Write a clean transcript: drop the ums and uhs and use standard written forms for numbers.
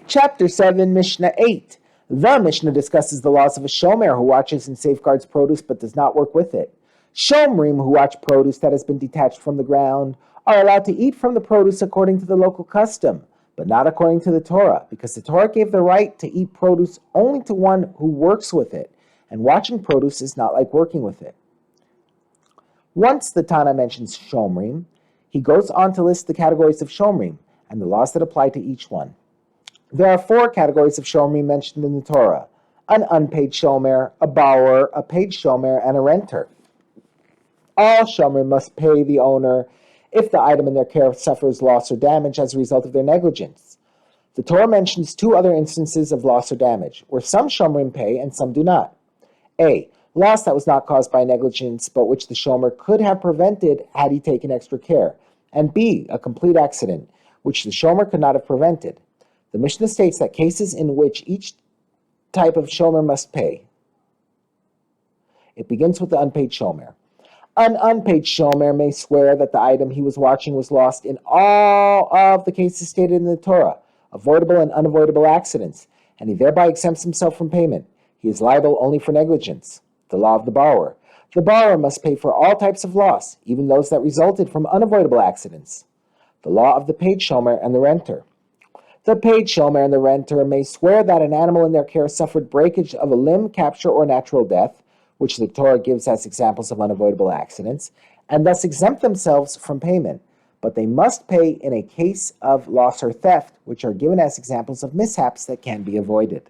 Chapter 7, Mishnah 8. The Mishnah discusses the laws of a shomer who watches and safeguards produce but does not work with it. Shomrim who watch produce that has been detached from the ground are allowed to eat from the produce according to the local custom, but not according to the Torah, because the Torah gave the right to eat produce only to one who works with it, and watching produce is not like working with it. Once the Tana mentions Shomrim, he goes on to list the categories of Shomrim and the laws that apply to each one. There are 4 categories of Shomrim mentioned in the Torah: an unpaid Shomer, a borrower, a paid Shomer, and a renter. All Shomrim must pay the owner if the item in their care suffers loss or damage as a result of their negligence. The Torah mentions 2 other instances of loss or damage, where some Shomrim pay and some do not. A. Loss that was not caused by negligence, but which the Shomer could have prevented had he taken extra care. And B. A complete accident, which the Shomer could not have prevented. The Mishnah states that cases in which each type of shomer must pay. It begins with the unpaid shomer. An unpaid shomer may swear that the item he was watching was lost in all of the cases stated in the Torah, avoidable and unavoidable accidents, and he thereby exempts himself from payment. He is liable only for negligence. The law of the borrower. The borrower must pay for all types of loss, even those that resulted from unavoidable accidents. The law of the paid shomer and the renter. The paid shomer and the renter may swear that an animal in their care suffered breakage of a limb, capture, or natural death, which the Torah gives as examples of unavoidable accidents, and thus exempt themselves from payment. But they must pay in a case of loss or theft, which are given as examples of mishaps that can be avoided.